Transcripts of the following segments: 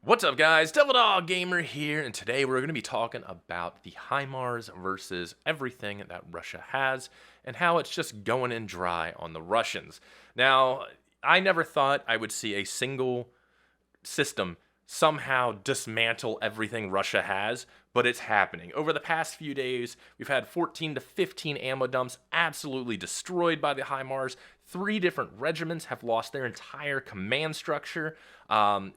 What's up, guys? TheDevildogGamer here, and today we're going to be talking about the HIMARS versus everything that Russia has and how it's just going in dry on the Russians. Now, I never thought I would see a single system somehow dismantle everything Russia has, but it's happening. Over the past few days, we've had 14 to 15 ammo dumps absolutely destroyed by the HIMARS. 3 different regiments have lost their entire command structure.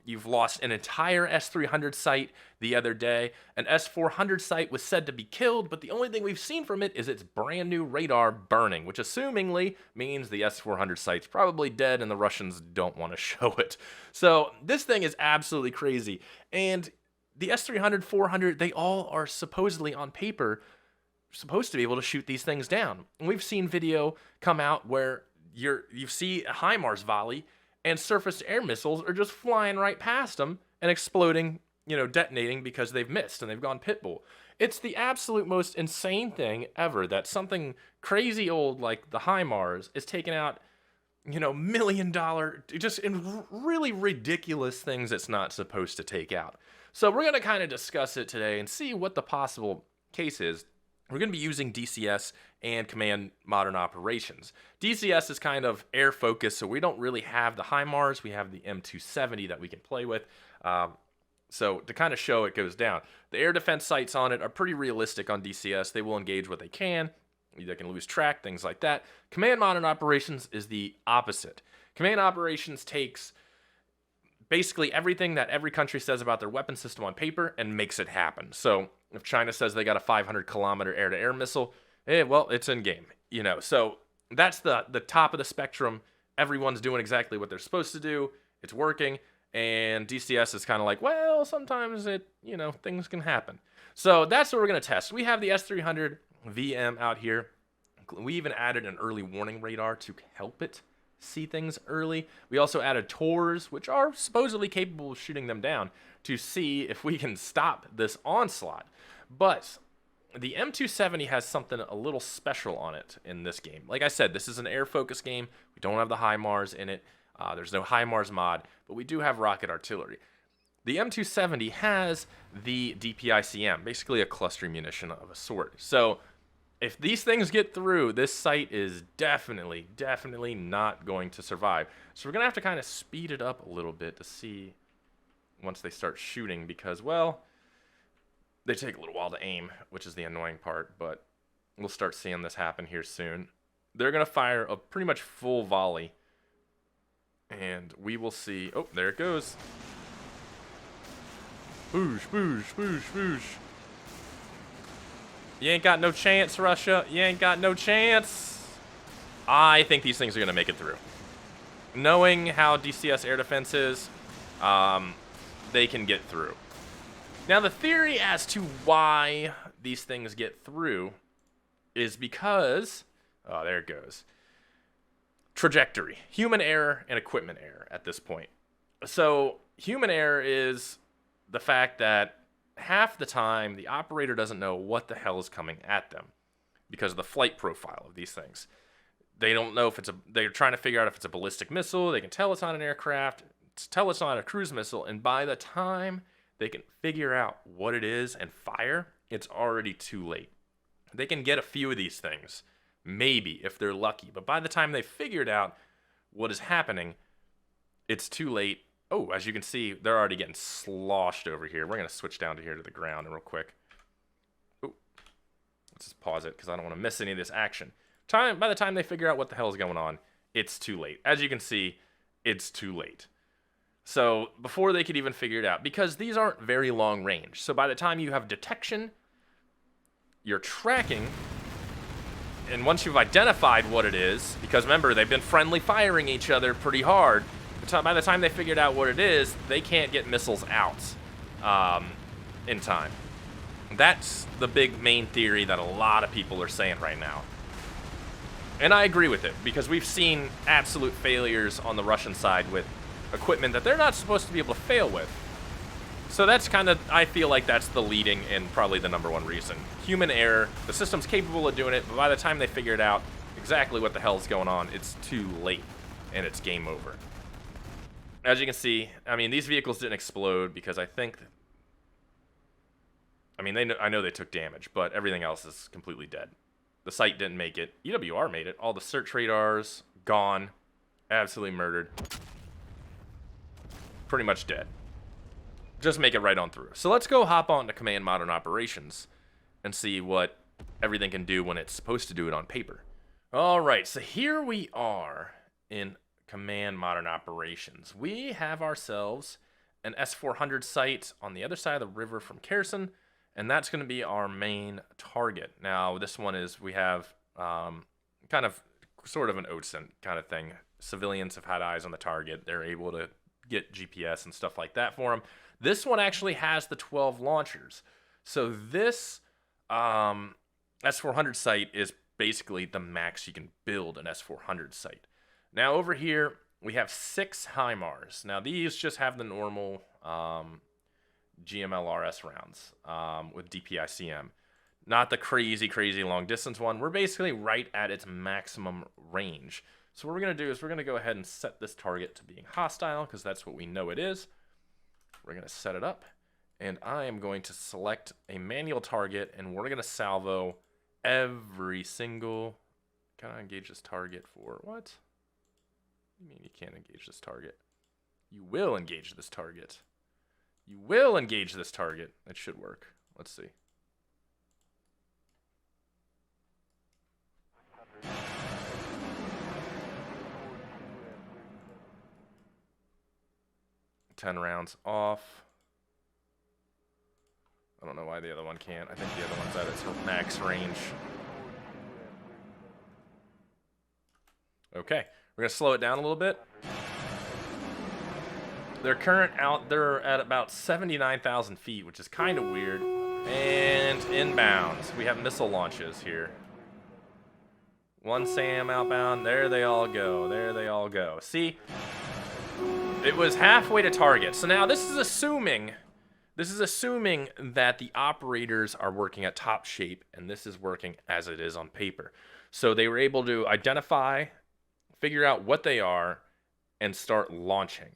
You've lost an entire S-300 site the other day. An S-400 site was said to be killed, but the only thing we've seen from it is its brand new radar burning, which assumingly means the S-400 site's probably dead and the Russians don't want to show it. So this thing is absolutely crazy. And the S-300, 400, they all are supposedly on paper supposed to be able to shoot these things down. And we've seen video come out where you see a HIMARS volley and surface-to-air missiles are just flying right past them and exploding, detonating because they've missed and they've gone pitbull. It's the absolute most insane thing ever that something crazy old like the HIMARS is taking out, $1 million, just in really ridiculous things it's not supposed to take out. So we're going to kind of discuss it today and see what the possible case is. We're going to be using DCS and Command Modern Operations. DCS is kind of air focused, so we don't really have the HIMARS. We have the M270 that we can play with. So to kind of show it goes down. The air defense sites on it are pretty realistic on DCS. They will engage what they can. They can lose track, things like that. Command Modern Operations is the opposite. Command Operations takes basically everything that every country says about their weapon system on paper and makes it happen. So if China says they got a 500-kilometer air-to-air missile, well, it's in game, So that's the top of the spectrum. Everyone's doing exactly what they're supposed to do. It's working. And DCS is kind of like, well, sometimes things can happen. So that's what we're going to test. We have the S-300 VM out here. We even added an early warning radar to help it see things early. We also added TORs, which are supposedly capable of shooting them down, to see if we can stop this onslaught. But the M270 has something a little special on it in this game. Like I said, this is an air-focused game. We don't have the HIMARS in it. There's no HIMARS mod, but we do have rocket artillery. The M270 has the DPICM, basically a cluster munition of a sort. So if these things get through, this site is definitely not going to survive. So we're going to have to kind of speed it up a little bit to see once they start shooting because, well, they take a little while to aim, which is the annoying part, but we'll start seeing this happen here soon. They're going to fire a pretty much full volley, and we will see. Oh, there it goes. Boosh, boosh, boosh, boosh. You ain't got no chance, Russia. You ain't got no chance. I think these things are going to make it through. Knowing how DCS air defense is, they can get through. Now, the theory as to why these things get through is because, oh, there it goes. Trajectory. Human error and equipment error at this point. So, human error is the fact that half the time, the operator doesn't know what the hell is coming at them because of the flight profile of these things. They don't know if they're trying to figure out if it's a ballistic missile. They can tell it's not an aircraft, tell it's not a cruise missile, and by the time they can figure out what it is and fire, it's already too late. They can get a few of these things, maybe, if they're lucky, but by the time they figured out what is happening, it's too late. Oh, as you can see, they're already getting sloshed over here. We're going to switch down to here to the ground real quick. Oh, let's just pause it because I don't want to miss any of this action. By the time they figure out what the hell is going on, it's too late. As you can see, it's too late. So before they could even figure it out, because these aren't very long range. So by the time you have detection, you're tracking, and once you've identified what it is, because remember, they've been friendly firing each other pretty hard, by the time they figured out what it is, they can't get missiles out in time. That's the big main theory that a lot of people are saying right now. And I agree with it, because we've seen absolute failures on the Russian side with equipment that they're not supposed to be able to fail with. So that's kind of, I feel like that's the leading and probably the #1 reason. Human error, the system's capable of doing it, but by the time they figure it out exactly what the hell is going on, it's too late, and it's game over. as you can see, I mean, these vehicles didn't explode because I think, I mean, I know they took damage, but everything else is completely dead. The site didn't make it. EWR made it. All the search radars, gone. Absolutely murdered. Pretty much dead. Just make it right on through. So let's go hop on to Command Modern Operations and see what everything can do when it's supposed to do it on paper. Alright, so here we are in Command Modern Operations. We have ourselves an S-400 site on the other side of the river from Kherson, and that's going to be our main target. Now, this one is, we have kind of sort of an OSINT kind of thing. Civilians have had eyes on the target. They're able to get GPS and stuff like that for them. This one actually has the 12 launchers. So this S-400 site is basically the max you can build an S-400 site. Now over here, we have 6 HIMARS. Now these just have the normal GMLRS rounds with DPICM. Not the crazy long distance one. We're basically right at its maximum range. So what we're going to do is we're going to go ahead and set this target to being hostile, because that's what we know it is. We're going to set it up, and I am going to select a manual target, and we're going to salvo every single... Can I engage this target for what? You mean you can't engage this target? You will engage this target. You will engage this target. That should work. Let's see. Ten rounds off. I don't know why the other one can't. I think the other one's at its max range. Okay, we're gonna slow it down a little bit. They're at about 79,000 feet, which is kind of weird. And inbound, we have missile launches here. One SAM outbound. There they all go. There they all go. See, it was halfway to target. So now this is assuming that the operators are working at top shape, and this is working as it is on paper. So they were able to identify, figure out what they are, and start launching.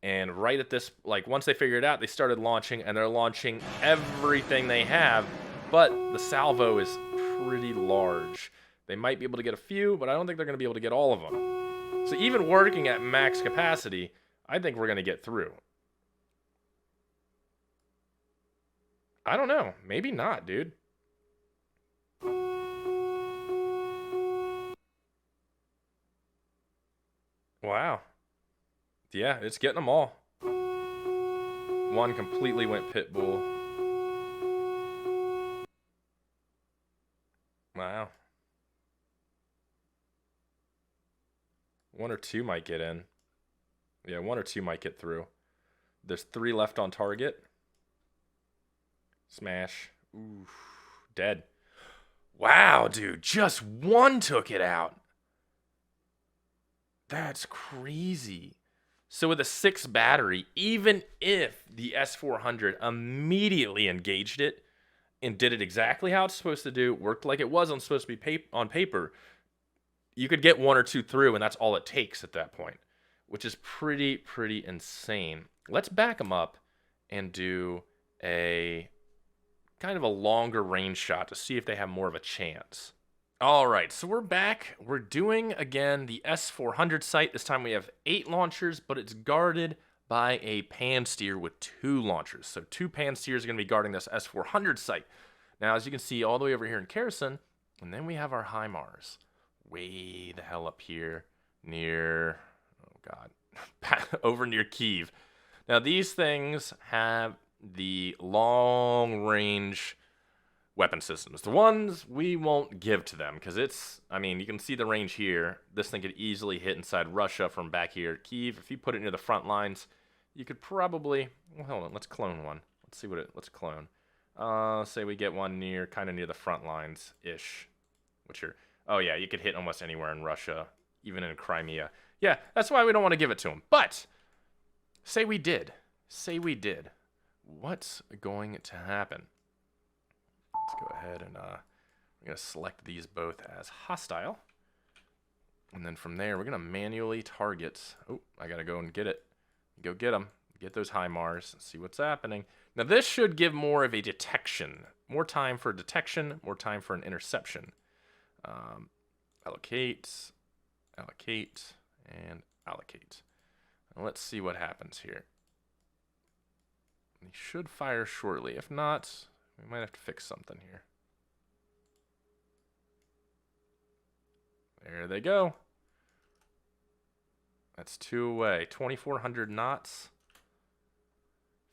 And right at this, like once they figured it out, they started launching, and they're launching everything they have, but the salvo is pretty large. They might be able to get a few, but I don't think they're going to be able to get all of them. So even working at max capacity, I think we're going to get through. I don't know. Maybe not, dude. Wow. Yeah, it's getting them all. One completely went pitbull. Wow. One or two might get in. Yeah, one or two might get through. There's 3 left on target. Smash. Ooh, dead. Wow, dude, just one took it out. That's crazy. So with a 6 battery, even if the S-400 immediately engaged it and did it exactly how it's supposed to do, worked like it was supposed to be on paper, you could get 1 or 2 through, and that's all it takes at that point, which is pretty insane. Let's back them up and do a kind of a longer range shot to see if they have more of a chance. All right, so we're back. We're doing, again, the S-400 site. This time we have 8 launchers, but it's guarded by a pan steer with 2 launchers. So 2 pan steers are going to be guarding this S-400 site. Now, as you can see, all the way over here in Kherson, and then we have our HIMARS way the hell up here near, oh God, over near Kyiv. Now, these things have the long-range weapon systems. The ones we won't give to them, because it's, I mean, you can see the range here. This thing could easily hit inside Russia from back here at Kyiv. If you put it near the front lines, you could probably, well, hold on, let's clone one. Let's see let's clone. Say we get one kind of near the front lines-ish, which are, oh yeah, you could hit almost anywhere in Russia, even in Crimea. Yeah, that's why we don't want to give it to them. But, say we did. What's going to happen? Let's go ahead and we're going to select these both as hostile. And then from there, we're going to manually target. Oh, I got to go and get it. Go get them. Get those HIMARS. See what's happening. Now this should give more of a detection. More time for detection. More time for an interception. Allocate. Allocate. And allocate. Now let's see what happens here. He should fire shortly. If not, we might have to fix something here. There they go. That's 2 away. 2,400 knots.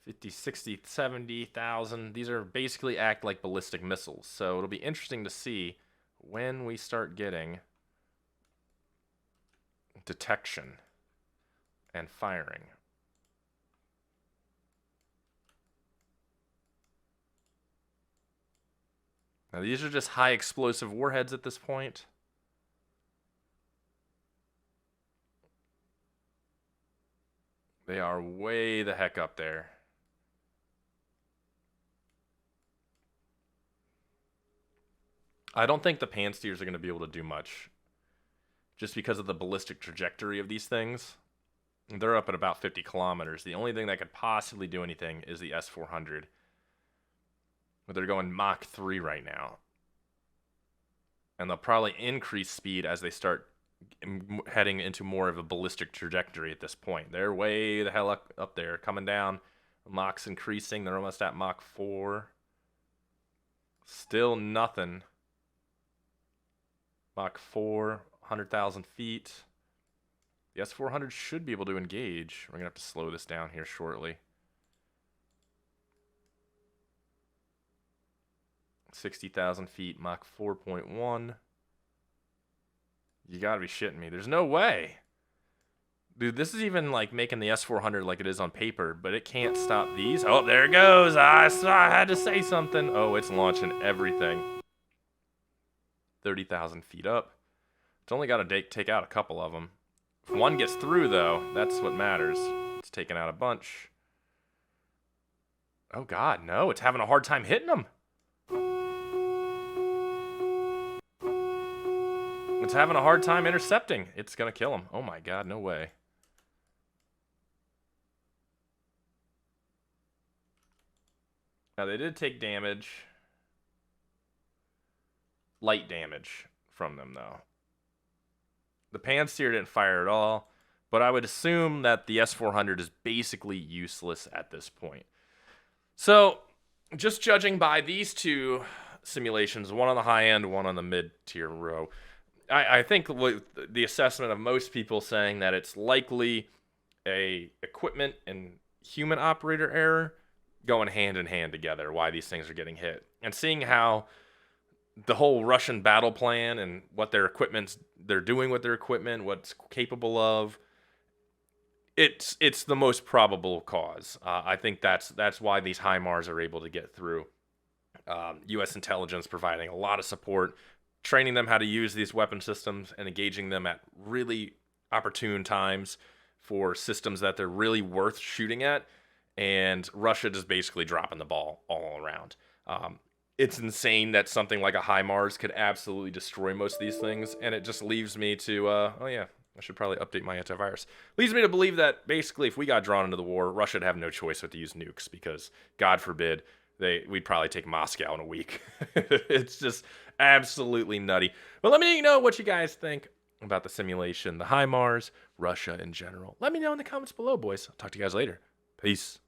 50, 60, 70,000. These are basically act like ballistic missiles. So it'll be interesting to see when we start getting detection and firing. Now these are just high explosive warheads at this point. They are way the heck up there. I don't think the pan-steers are going to be able to do much just because of the ballistic trajectory of these things. They're up at about 50 kilometers. The only thing that could possibly do anything is the S-400. But they're going Mach 3 right now. And they'll probably increase speed as they start heading into more of a ballistic trajectory at this point. They're way the hell up there, coming down. Mach's increasing. They're almost at Mach 4. Still nothing. Mach 4, 100,000 feet. The S-400 should be able to engage. We're going to have to slow this down here shortly. 60,000 feet, Mach 4.1. You gotta be shitting me. There's no way. Dude, this is even like making the S-400 like it is on paper, but it can't stop these. Oh, there it goes. I had to say something. Oh, it's launching everything. 30,000 feet up. It's only got to take out a couple of them. If one gets through, though, that's what matters. It's taking out a bunch. Oh, God, no. It's having a hard time hitting them. It's having a hard time intercepting. It's going to kill him. Oh, my God, no way. Now, they did take damage. Light damage from them, though. The pan-steer didn't fire at all, but I would assume that the S-400 is basically useless at this point. So, just judging by these two simulations, one on the high end, one on the mid-tier row, I think with the assessment of most people saying that it's likely a equipment and human operator error going hand in hand together, why these things are getting hit. And seeing how the whole Russian battle plan and what they're doing with their equipment, what's capable of, it's the most probable cause. I think that's why these HIMARS are able to get through. U.S. intelligence providing a lot of support, training them how to use these weapon systems and engaging them at really opportune times for systems that they're really worth shooting at, and Russia just basically dropping the ball all around. It's insane that something like a HIMARS could absolutely destroy most of these things, and it just leaves me to, oh yeah, I should probably update my antivirus. Leads me to believe that basically if we got drawn into the war, Russia would have no choice but to use nukes, because God forbid, we'd probably take Moscow in a week. It's just absolutely nutty. But let me know what you guys think about the simulation, the HIMARS, Russia in general. Let me know in the comments below, boys. I'll talk to you guys later. Peace.